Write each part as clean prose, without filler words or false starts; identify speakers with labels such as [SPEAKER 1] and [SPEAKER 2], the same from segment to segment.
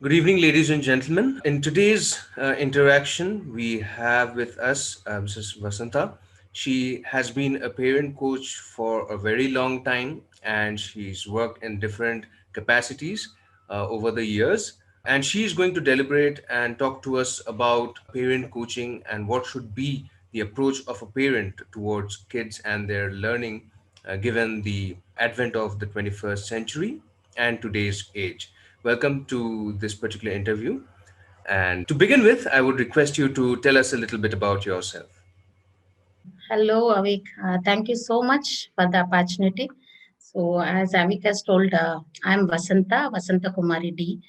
[SPEAKER 1] Good evening, ladies and gentlemen. In today's interaction, we have with us Mrs. Vasanta. She has been a parent coach for a very long time and she's worked in different capacities over the years. And she's going to deliberate and talk to us about parent coaching and what should be the approach of a parent towards kids and their learning given the advent of the 21st century and today's age. Welcome to this particular interview. And to begin with, I would request you to tell us a little bit about yourself.
[SPEAKER 2] Hello, Avik. Thank you so much for the opportunity. So, as Avik has told, I'm Vasanta Kumari D.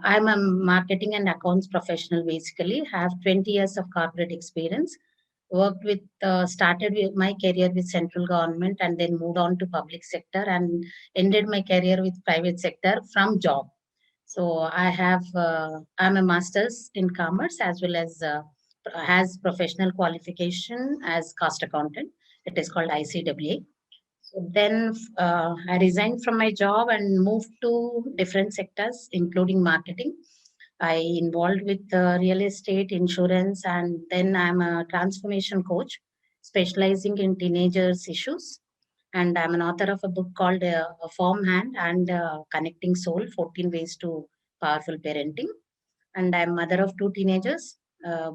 [SPEAKER 2] I'm a marketing and accounts professional basically. Have 20 years of corporate experience. Started with my career with central government and then moved on to public sector and ended my career with private sector from job. So I'm a master's in commerce as well as has professional qualification as cost accountant. It is called ICWA. So then I resigned from my job and moved to different sectors, including marketing. I involved with real estate, insurance, and then I'm a transformation coach specializing in teenagers issues. And I'm an author of a book called A Firm Hand and Connecting Soul, 14 Ways to Powerful Parenting. And I'm mother of two teenagers.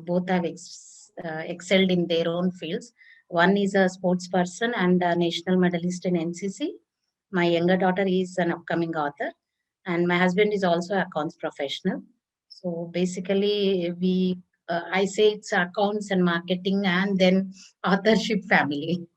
[SPEAKER 2] Both have excelled in their own fields. One is a sports person and a national medalist in NCC. My younger daughter is an upcoming author, and my husband is also accounts professional. So basically, I say it's accounts and marketing, and then authorship family.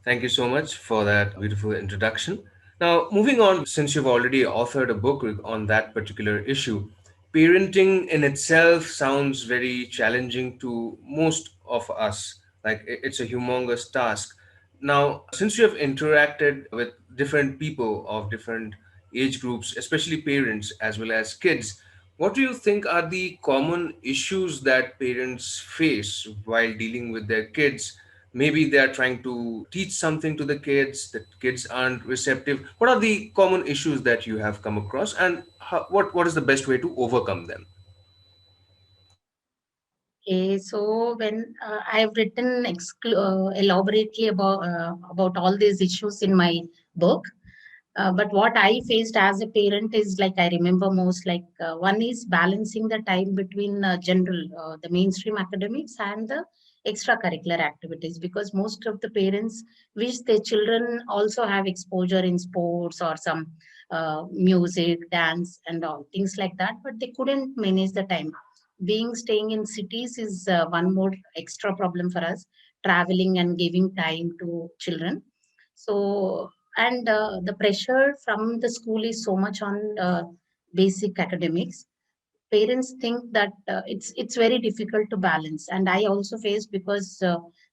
[SPEAKER 1] Thank you so much for that beautiful introduction. Now, moving on, since you've already authored a book on that particular issue, parenting in itself sounds very challenging to most of us. Like it's a humongous task. Now, since you have interacted with different people of different age groups, especially parents as well as kids, what do you think are the common issues that parents face while dealing with their kids? Maybe they are trying to teach something to the kids, the kids aren't receptive. What are the common issues that you have come across, and what is the best way to overcome them?
[SPEAKER 2] Okay, so when I've written elaborately about all these issues in my book, but what I faced as a parent is like I remember most like one is balancing the time between the mainstream academics and the extracurricular activities because most of the parents wish their children also have exposure in sports or some music, dance, and all things like that, but they couldn't manage the time. Being staying in cities is one more extra problem for us, traveling and giving time to children. So and the pressure from the school is so much on basic academics. Parents think that it's very difficult to balance, and I also faced because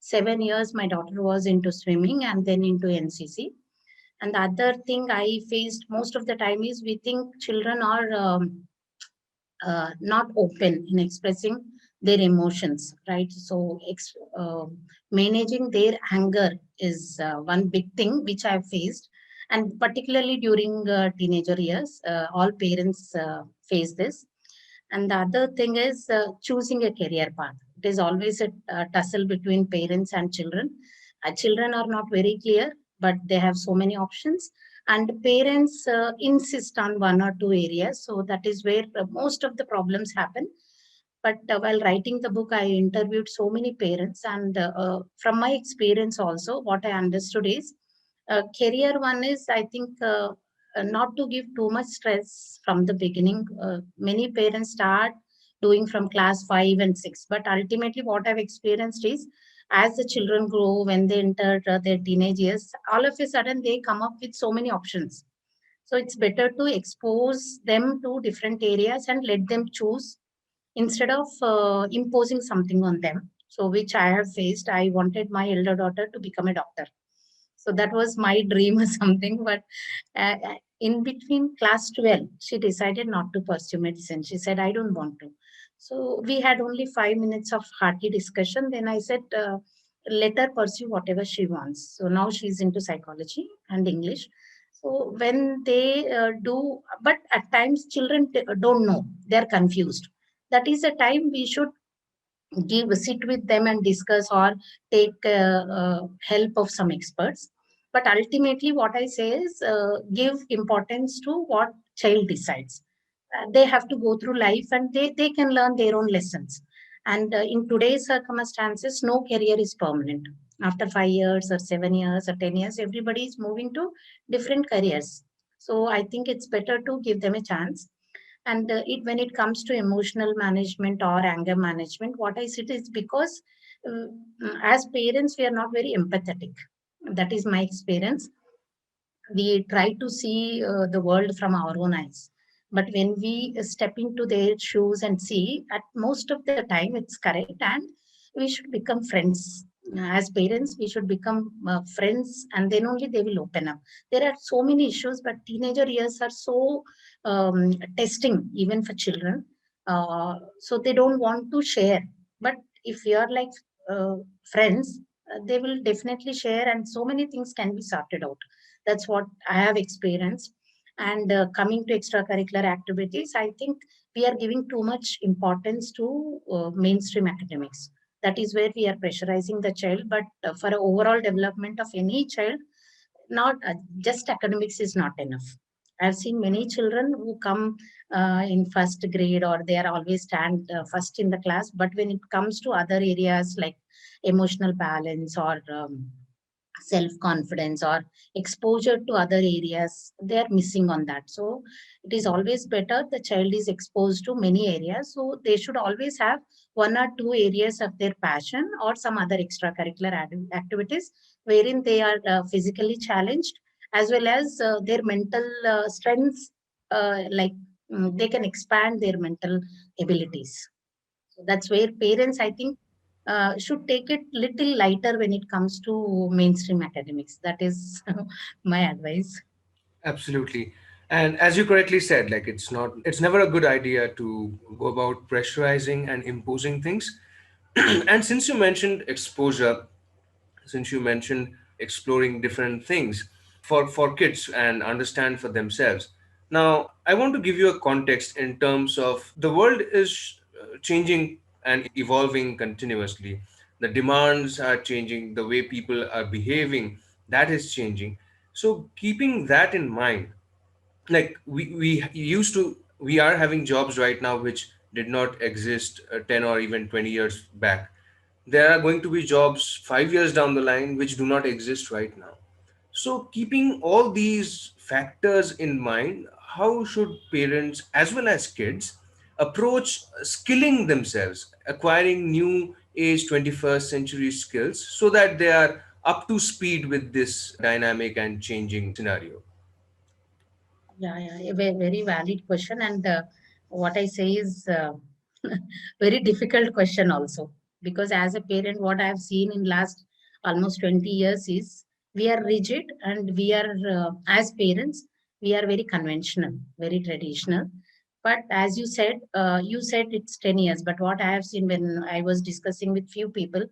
[SPEAKER 2] 7 years my daughter was into swimming and then into NCC. And the other thing I faced most of the time is we think children are not open in expressing their emotions, right? So managing their anger is one big thing which I've faced, and particularly during teenager years, all parents face this. And the other thing is choosing a career path. It is always a tussle between parents and children. Children are not very clear, but they have so many options. And parents insist on one or two areas. So that is where most of the problems happen. But while writing the book, I interviewed so many parents. And from my experience also, what I understood is career one is, I think, not to give too much stress from the beginning. Many parents start doing from class 5 and 6, but ultimately what I've experienced is as the children grow, when they enter their teenage years, all of a sudden they come up with so many options. So it's better to expose them to different areas and let them choose instead of imposing something on them. So which I have faced. I wanted my elder daughter to become a doctor, so that was my dream or something. But in between class 12, she decided not to pursue medicine. She said, I don't want to. So we had only 5 minutes of hearty discussion. Then I said, let her pursue whatever she wants. So now she's into psychology and English. So when they do, but at times children don't know, they're confused. That is a time we should give sit with them and discuss, or take help of some experts. But ultimately what I say is, give importance to what child decides. They have to go through life, and they can learn their own lessons. And in today's circumstances, no career is permanent. After 5 years or 7 years or 10 years, everybody is moving to different careers. So I think it's better to give them a chance. And when it comes to emotional management or anger management, what I see is because uh, as parents, we are not very empathetic. That is my experience. We try to see the world from our own eyes. But when we step into their shoes and see, at most of the time, it's correct. And we should become friends. As parents, we should become friends, and then only they will open up. There are so many issues, but teenager years are so testing, even for children. So they don't want to share. But if you are like uh, friends, they will definitely share, and so many things can be sorted out. That's what I have experienced. And coming to extracurricular activities, I think we are giving too much importance to mainstream academics. That is where we are pressurizing the child. But for overall development of any child, not just academics is not enough. I've seen many children who come in first grade, or they are always stand first in the class. But when it comes to other areas like emotional balance, or self confidence, or exposure to other areas, they are missing on that. So it is always better the child is exposed to many areas, so they should always have one or two areas of their passion, or some other extracurricular activities wherein they are physically challenged, as well as their mental strengths, like they can expand their mental abilities. So that's where parents, I think, should take it little lighter when it comes to mainstream academics. That is my advice.
[SPEAKER 1] Absolutely. And as you correctly said, like it's never a good idea to go about pressurizing and imposing things. And since you mentioned exposure, since you mentioned exploring different things for kids and understand for themselves. Now, I want to give you a context in terms of the world is changing and evolving continuously. The demands are changing, the way people are behaving, that is changing. So, keeping that in mind, like we are having jobs right now which did not exist 10 or even 20 years back. There are going to be jobs 5 years down the line which do not exist right now. So keeping all these factors in mind, how should parents as well as kids approach skilling themselves, acquiring new age 21st century skills so that they are up to speed with this dynamic and changing scenario?
[SPEAKER 2] Yeah, yeah, a very valid question. And what I say is very difficult question also, because as a parent, what I have seen in last almost 20 years is we are rigid, and we are as parents, we are very conventional, very traditional. But as you said it's 10 years. But what I have seen when I was discussing with few people,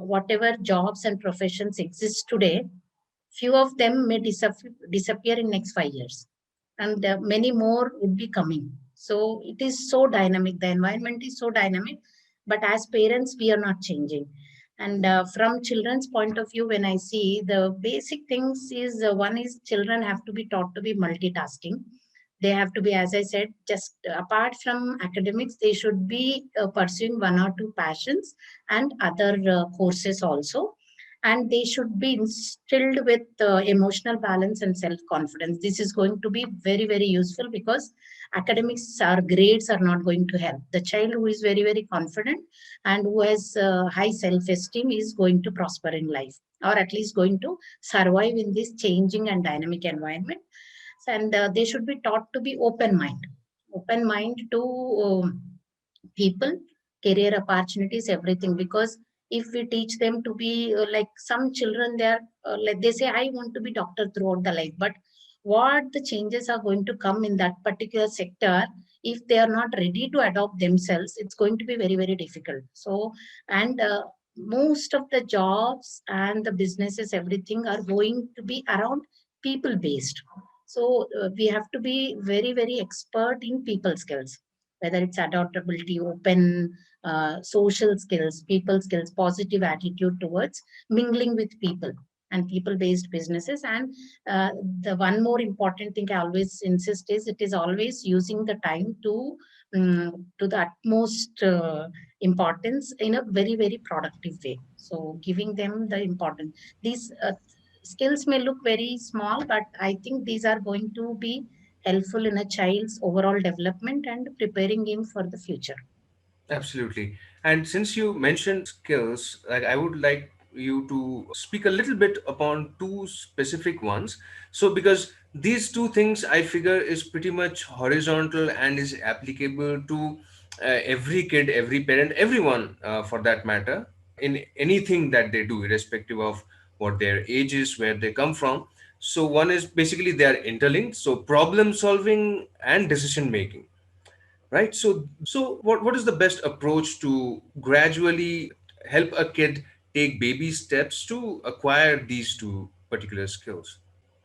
[SPEAKER 2] whatever jobs and professions exist today, few of them may disappear in next 5 years, and many more would be coming. So it is so dynamic. The environment is so dynamic, but as parents, we are not changing. And from children's point of view, when I see the basic things is, one is children have to be taught to be multitasking. They have to be, as I said, just apart from academics, they should be pursuing one or two passions and other courses also. And they should be instilled with emotional balance and self confidence. This is going to be very very useful, because academics or grades are not going to help. The child who is very very confident and who has high self esteem is going to prosper in life, or at least going to survive in this changing and dynamic environment. And they should be taught to be open mind to people, career opportunities, everything. Because if we teach them to be like some children, they are like they say, I want to be doctor throughout the life. But what the changes are going to come in that particular sector, if they are not ready to adopt themselves, it's going to be very very difficult. So, and most of the jobs and the businesses, everything are going to be around people based. So we have to be very, very expert in people skills, whether it's adaptability, open, social skills, people skills, positive attitude towards mingling with people and people based businesses. And the one more important thing I always insist is it is always using the time to the utmost importance in a very, very productive way. So giving them the importance. These skills may look very small, but I think these are going to be helpful in a child's overall development and preparing him for the future.
[SPEAKER 1] Absolutely. And since you mentioned skills, like I would like you to speak a little bit upon two specific ones. So because these two things I figure is pretty much horizontal and is applicable to every kid, every parent, everyone for that matter, in anything that they do, irrespective of what their age is, where they come from. So one is basically they are interlinked. So problem solving and decision making, right? So what is the best approach to gradually help a kid take baby steps to acquire these two particular skills?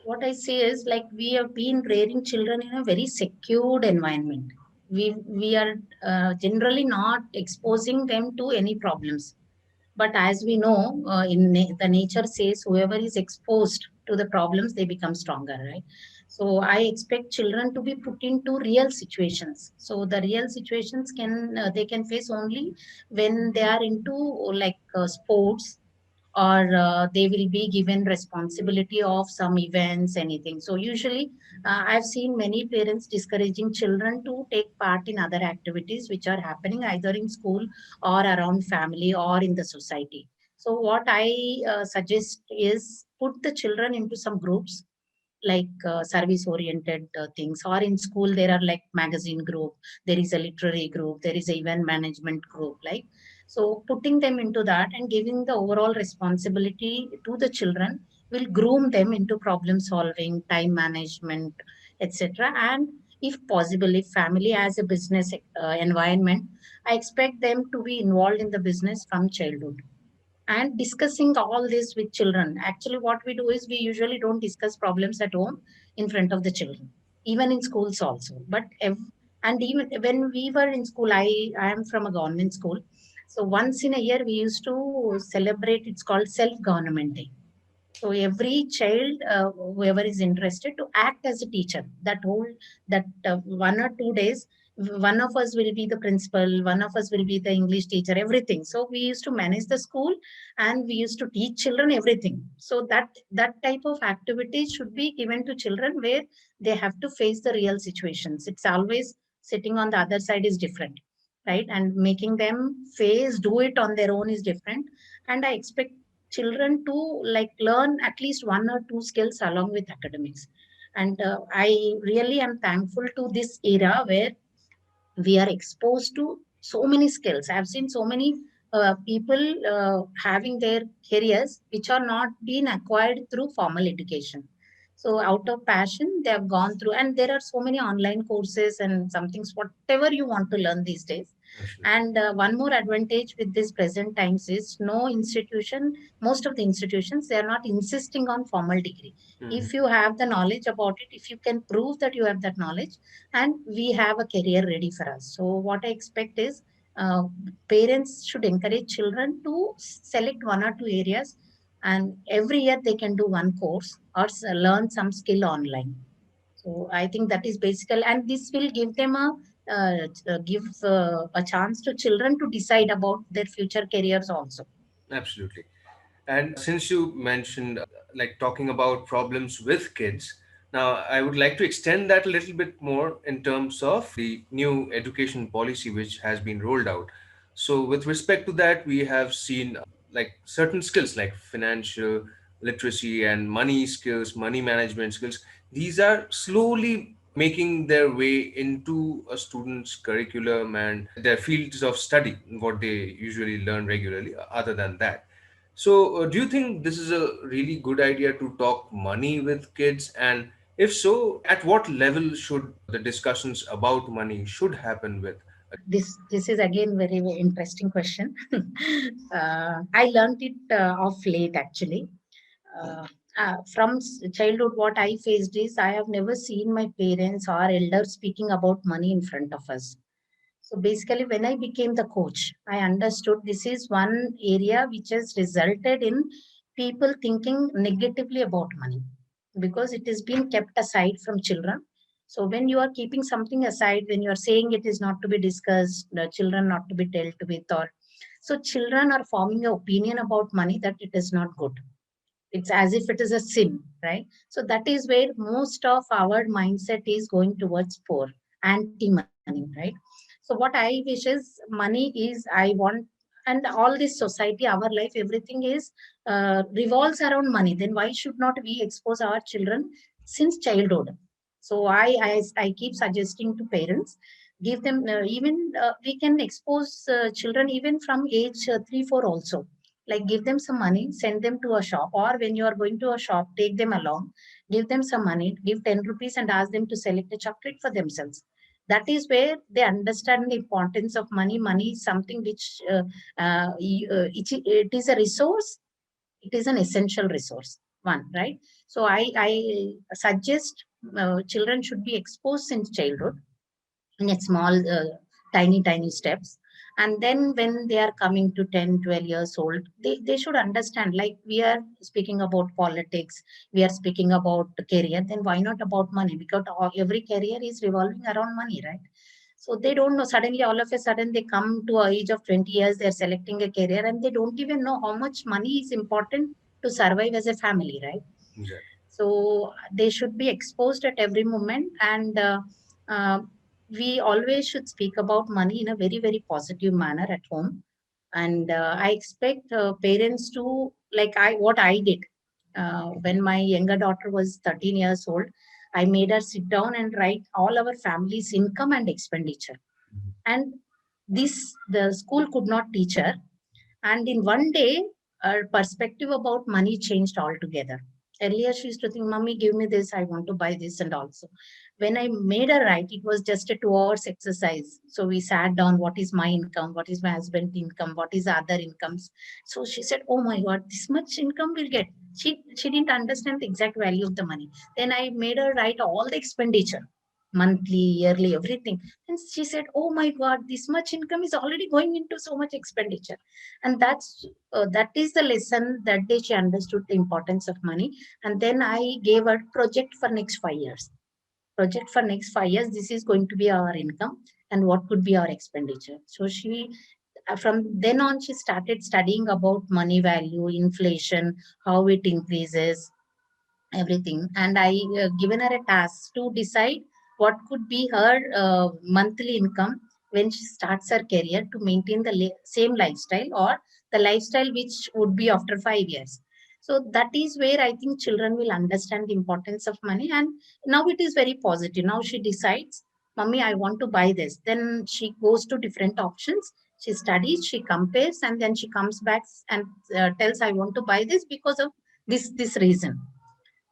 [SPEAKER 2] What I say is like we have been rearing children in a very secured environment. We are generally not exposing them to any problems. But as we know, the nature says whoever is exposed to the problems, they become stronger, right? So I expect children to be put into real situations. So the real situations they can face only when they are into like sports, or they will be given responsibility of some events, anything. So usually I've seen many parents discouraging children to take part in other activities which are happening either in school or around family or in the society. So what I suggest is put the children into some groups, like service oriented things, or in school there are like magazine group, there is a literary group, there is a event management group, like. So putting them into that and giving the overall responsibility to the children will groom them into problem solving, time management, etc. And if possible, if family has a business environment, I expect them to be involved in the business from childhood and discussing all this with children. Actually, what we do is we usually don't discuss problems at home in front of the children, even in schools also. And even when we were in school, I am from a government school. So once in a year, we used to celebrate, it's called Self Government Day. So every child, whoever is interested, to act as a teacher. That 1 or 2 days, one of us will be the principal, one of us will be the English teacher, everything. So we used to manage the school, and we used to teach children everything. So that type of activity should be given to children where they have to face the real situations. It's always sitting on the other side is different, right? And making them do it on their own is different. And I expect children to like learn at least one or two skills along with academics. And I really am thankful to this era where we are exposed to so many skills. I've seen so many people having their careers which are not being acquired through formal education. So out of passion they have gone through, and there are so many online courses and some things whatever you want to learn these days.
[SPEAKER 1] Absolutely.
[SPEAKER 2] And one more advantage with this present times is no institution, most of the institutions, they are not insisting on formal degree.
[SPEAKER 1] Mhm.
[SPEAKER 2] If you have the knowledge about it, if you can prove that you have that knowledge, and we have a career ready for us. So what I expect is uh, parents should encourage children to select one or two areas, and every year they can do one course or learn some skill online. So I think that is basically, and this will give them a chance to children to decide about their future careers also.
[SPEAKER 1] Absolutely. And since you mentioned like talking about problems with kids, now I would like to extend that a little bit more in terms of the new education policy which has been rolled out. So, with respect to that, we have seen like certain skills like financial literacy and money skills, money management skills. These are slowly making their way into a student's curriculum and their fields of study, what they usually learn regularly, other than that. So, do you think this is a really good idea to talk money with kids? And if so, at what level should the discussions about money should happen with?
[SPEAKER 2] This is again very, very interesting question. I learned it of late actually. childhood, what I faced is I have never seen my parents or elders speaking about money in front of us. So basically, when I became the coach, I understood this is one area which has resulted in people thinking negatively about money because it is being kept aside from children. So when you are keeping something aside, when you are saying it is not to be discussed, the children not to be dealt with, or so children are forming an opinion about money that it is not good. It's as if it is a sin, right? So that is where most of our mindset is going towards poor, anti-money, right? So what I wish is money is I want, and all this society, our life, everything is revolves around money. Then why should not we expose our children since childhood? So I keep suggesting to parents, give them even we can expose children even from age 3 4 also, like give them some money, send them to a shop, or when you are going to a shop, take them along, give them some money, give 10 rupees and ask them to select a chocolate for themselves. That is where they understand the importance of money. Money is something which it is a resource, it is an essential resource, one, right? So I suggest children should be exposed since childhood in a small tiny steps, and then when they are coming to 10 12 years old, they should understand, like we are speaking about politics, we are speaking about career, then why not about money? Because every career is revolving around money, right? So they don't know, suddenly all of a sudden they come to a age of 20 years, they're selecting a career and they don't even know how much money is important to survive as a family, right?
[SPEAKER 1] Exactly.
[SPEAKER 2] So they should be exposed at every moment, and uh, we always should speak about money in a very positive manner at home. And I expect parents to, like I what I did when my younger daughter was 13 years old. I made her sit down and write all our family's income and expenditure, and this the school could not teach her. And in one day, her perspective about money changed altogether. Earlier, she used to think, Mommy, give me this, I want to buy this. And also, when I made her write, it was just a 2 hours exercise. So we sat down, what is my income? What is my husband's income? What is the other incomes? So she said, oh my God, this much income we'll get. She didn't understand the exact value of the money. Then I made her write all the expenditure, monthly, yearly, everything. And she said, oh my God, this much income is already going into so much expenditure. And that is the lesson. That day she understood the importance of money. And then I gave her project for next 5 years. Project for next 5 years, this is going to be our income and what could be our expenditure. So she from then on she started studying about money value, inflation, how it increases, everything. And I given her a task to decide what could be her monthly income when she starts her career, to maintain the same lifestyle or the lifestyle which would be after 5 years. So that is where I think children will understand the importance of money. And now it is very positive. Now she decides, Mommy, I want to buy this. Then she goes to different options, she studies, she compares, and then she comes back and tells, I want to buy this because of this reason,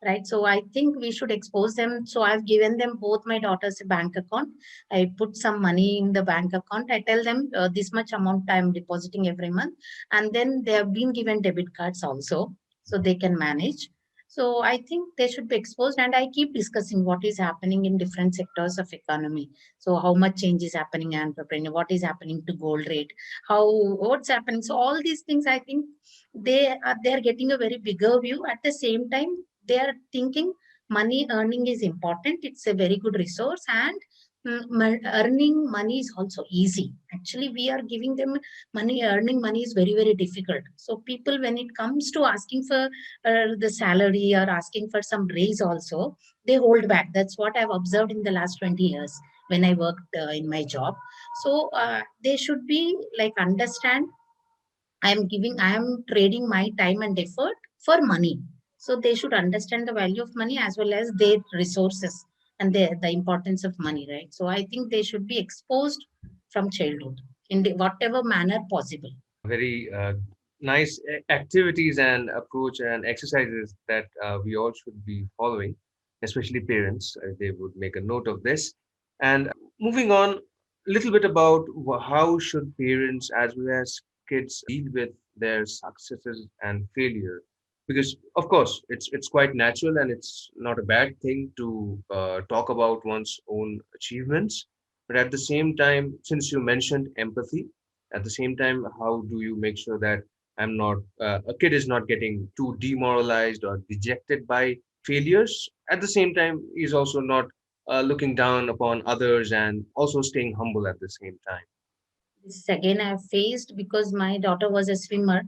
[SPEAKER 2] right? So I think we should expose them. So I've given them, both my daughters, a bank account. I put some money in the bank account. I tell them this much amount I'm depositing every month, and then they have been given debit cards also, so they can manage. So I think they should be exposed, and I keep discussing what is happening in different sectors of economy. So how much change is happening in entrepreneur, what is happening to gold rate, how, what's happening. So all these things, I think they are getting a very bigger view. At the same time, they are thinking money earning is important, it's a very good resource. And earning money is also easy. Actually, we are giving them money. Earning money is very difficult. So people, when it comes to asking for the salary or asking for some raise also, they hold back. That's what I've observed in the last 20 years when I worked in my job. So they should be like understand, I am trading my time and effort for money. So they should understand the value of money as well as their resources and the importance of money, right? So I think they should be exposed from childhood in whatever manner possible.
[SPEAKER 1] Very nice activities and approach and exercises that we all should be following, especially parents. They would make a note of this. And moving on, a little bit about how should parents as well as kids deal with their successes and failure. because of course it's quite natural and it's not a bad thing to talk about one's own achievements, but at the same time, since you mentioned empathy, at the same time, how do you make sure that I'm not a kid is not getting too demoralized or dejected by failures? At the same time, he's also not looking down upon others and also staying humble at the same time.
[SPEAKER 2] This again I have faced because my daughter was a swimmer.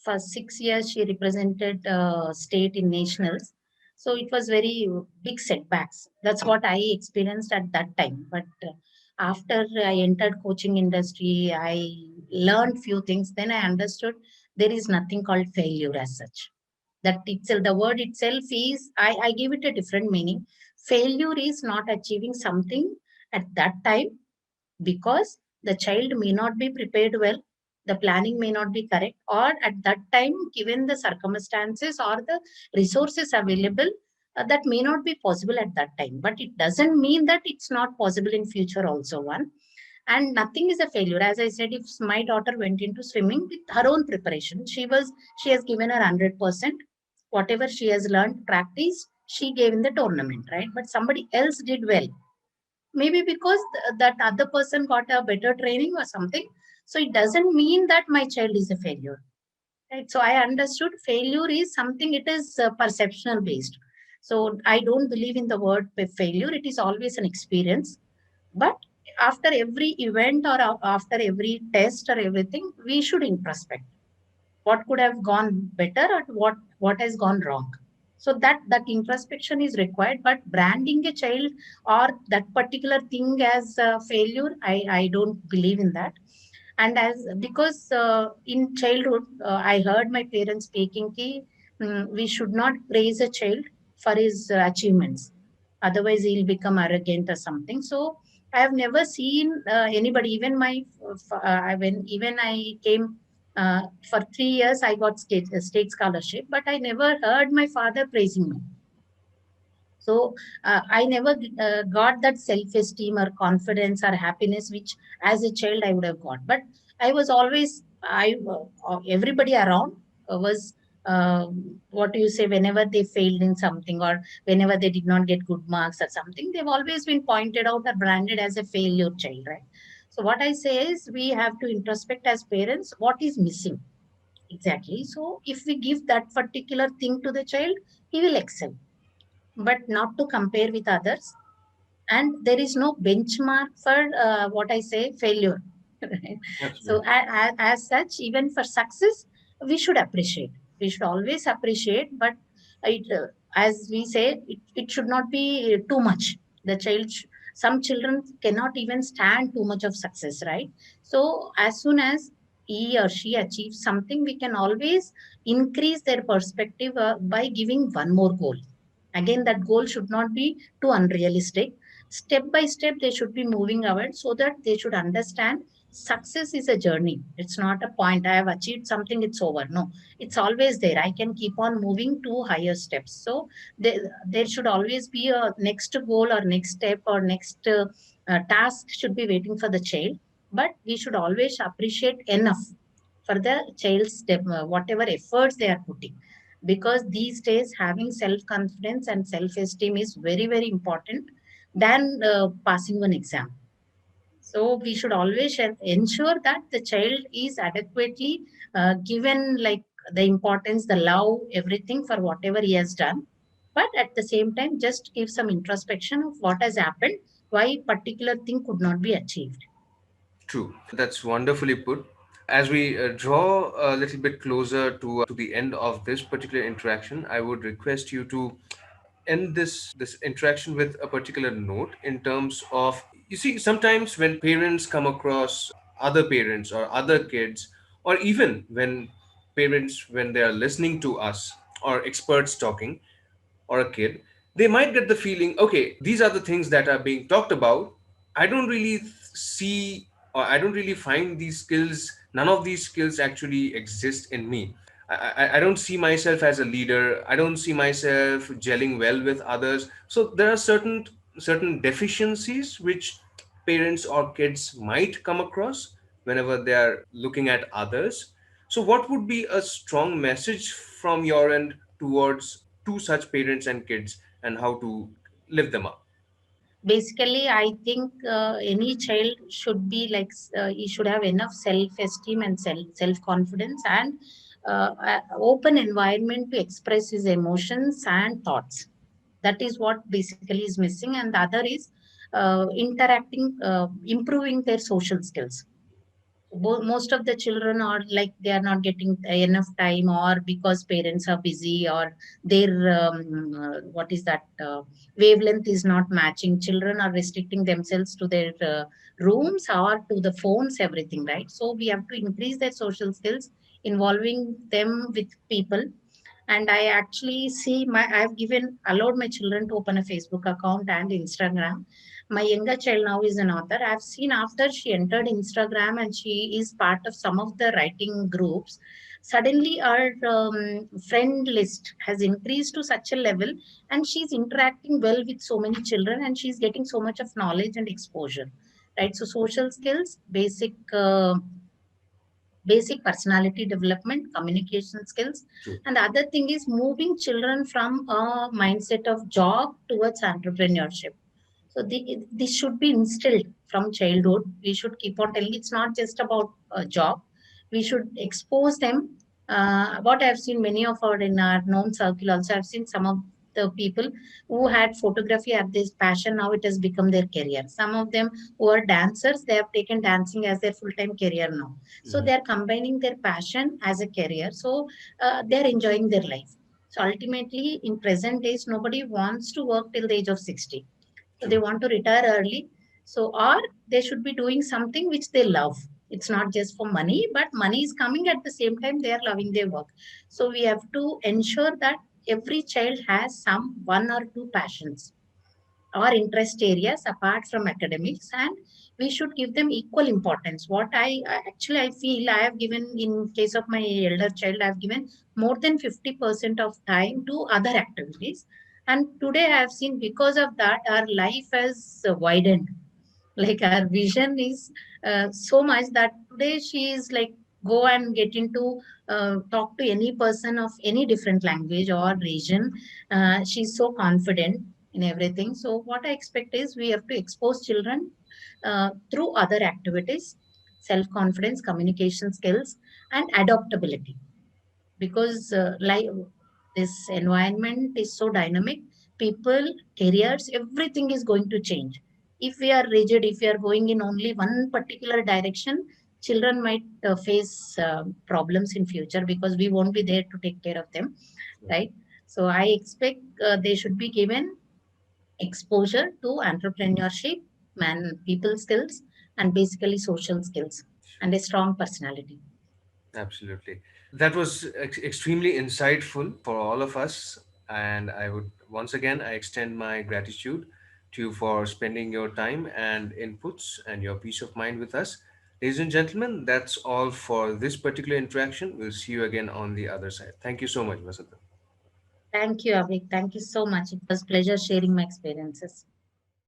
[SPEAKER 2] For 6 years, she represented state in nationals. So it was very big setbacks. That's what I experienced at that time. But after I entered coaching industry, I learned few things. Then I understood there is nothing called failure as such. That itself, the word itself is, I give it a different meaning. Failure is not achieving something at that time because the child may not be prepared well, the planning may not be correct, or at that time, given the circumstances or the resources available, that may not be possible at that time. But it doesn't mean that it's not possible in future also. One, and nothing is a failure. As I said, if my daughter went into swimming with her own preparation, she has given her 100%. Whatever she has learned, practice, she gave in the tournament, right? But somebody else did well, maybe because that other person got a better training or something. So it doesn't mean that my child is a failure, right? So I understood failure is something, it is perceptional based. So I don't believe in the word failure. It is always an experience. But after every event or after every test or everything, we should introspect what could have gone better or what has gone wrong. So that introspection is required. But branding a child or that particular thing as a failure, I don't believe in that. And as because in childhood, I heard my parents speaking ki, we should not praise a child for his achievements, otherwise he'll become arrogant or something. So I have never seen anybody, even my when even I came for 3 years, I got state scholarship, but I never heard my father praising me. So I never got that self-esteem or confidence or happiness, which as a child I would have got. But I was always, everybody around was, what do you say, whenever they failed in something or whenever they did not get good marks or something, they've always been pointed out or branded as a failure child, right? So what I say is we have to introspect as parents what is missing. Exactly. So if we give that particular thing to the child, he will excel, but not to compare with others. And there is no benchmark for what I say failure. Right? So
[SPEAKER 1] Absolutely.
[SPEAKER 2] as such, even for success, we should appreciate. We should always appreciate, but as we say, it should not be too much. The some children cannot even stand too much of success, right? So as soon as he or she achieves something, we can always increase their perspective by giving one more goal. Again, that goal should not be too unrealistic. Step by step, they should be moving ahead so that they should understand success is a journey. It's not a point. I have achieved something, it's over. No, it's always there. I can keep on moving to higher steps. So there should always be a next goal or next step or next task should be waiting for the child. But we should always appreciate enough for the child's whatever efforts they are putting, because these days having self confidence and self esteem is very very important than passing one exam. So we should always ensure that the child is adequately given, like, the importance, the love, everything for whatever he has done. But at the same time, just give some introspection of what has happened, why particular thing could not be achieved.
[SPEAKER 1] True. That's wonderfully put. As we draw a little bit closer to the end of this particular interaction, I would request you to end this interaction with a particular note in terms of, you see, sometimes when parents come across other parents or other kids, or even when parents, when they are listening to us or experts talking, or a kid, they might get the feeling, okay, these are the things that are being talked about. I don't really see, or I don't really find these skills, none of these skills actually exist in me. I don't see myself as a leader. I don't see myself gelling well with others. So there are certain deficiencies which parents or kids might come across whenever they are looking at others. So, what would be a strong message from your end towards two such parents and kids, and how to lift them up?
[SPEAKER 2] Basically, I think any child should be like he should have enough self-esteem and self-confidence and open environment to express his emotions and thoughts. That is what basically is missing, and the other is interacting, improving their social skills. Most of the children are like they are not getting enough time, or because parents are busy, or their what is that wavelength is not matching. Children are restricting themselves to their rooms or to the phones, everything, right? So we have to increase their social skills, involving them with people. And I actually see my I've given allowed my children to open a Facebook account and Instagram. My younger child now is an author. I've seen after she entered Instagram and she is part of some of the writing groups, suddenly our friend list has increased to such a level, and she's interacting well with so many children, and she's getting so much of knowledge and exposure, right? So social skills, basic personality development, communication skills.
[SPEAKER 1] True.
[SPEAKER 2] And the other thing is moving children from a mindset of job towards entrepreneurship. So this should be instilled from childhood. We should keep on telling it's not just about a job. We should expose them. What I've seen many of our in our known circle also, I've seen some of the people who had photography at this passion. Now it has become their career. Some of them who are dancers, they have taken dancing as their full-time career now. So
[SPEAKER 1] Mhm.
[SPEAKER 2] they are combining their passion as a career. So they are enjoying their life. So ultimately, in present days, nobody wants to work till the age of 60. So they
[SPEAKER 1] True.
[SPEAKER 2] want to retire early. So, or they should be doing something which they love. It's not just for money, but money is coming at the same time they are loving their work. So we have to ensure that every child has some one or two passions or interest areas apart from academics, and we should give them equal importance. What actually I feel I have given, in case of my elder child, I have given more than 50% of time to other activities. And today I have seen, because of that, our life has widened. Like our vision is so much that today she is like go and get into talk to any person of any different language or region. She's so confident in everything. So what I expect is we have to expose children through other activities, self confidence, communication skills, and adaptability. Because like this environment is so dynamic, people, careers, everything is going to change. If we are rigid, if we are going in only one particular direction, children might face problems in future, because we won't be there to take care of them, right? So I expect they should be given exposure to entrepreneurship, man, people skills, and basically social skills, and a strong personality.
[SPEAKER 1] Absolutely. That was extremely insightful for all of us. And I would once again, I extend my gratitude to you for spending your time and inputs and your peace of mind with us. Ladies and gentlemen, that's all for this particular interaction. We'll see you again on the other side. Thank you so much, Vasanta.
[SPEAKER 2] Thank you, Avik. Thank you so much. It was pleasure sharing my experiences.